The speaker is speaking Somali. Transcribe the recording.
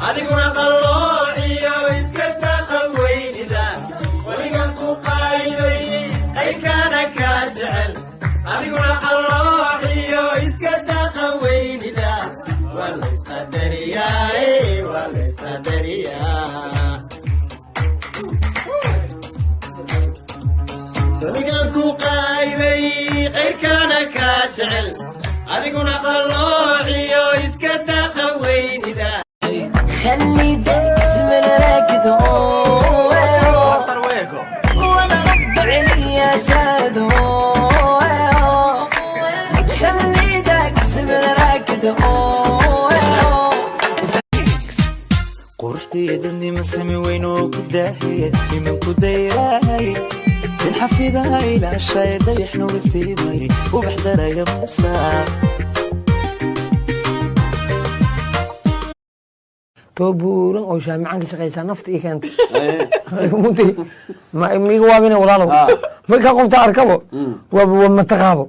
adiguna qalloociyo iska taqaweynida weligan ku qaybay qayrkana kaa jecel adiguna qalloociyo iska taqaweynida waa la isqadariyaa waa la isqadariyaa weligan ku qaybay qayrkana kaa jecel adiguna qalloociyo iska taqaweynida خلي داكس من راكد وانا رب عيني يا سادو خلي داكس من راكد قرحتي يدني مسامي وينو كداهي من كدايراي الحفيظة إلى الشاي ضيحنو بكتيبي وبحضر يا مصا توبورن او شامعان كشقيسا نفط اي كانت مونتي ما ميغو وابين ولاالو marka qofta arkabo waa ma taqaabo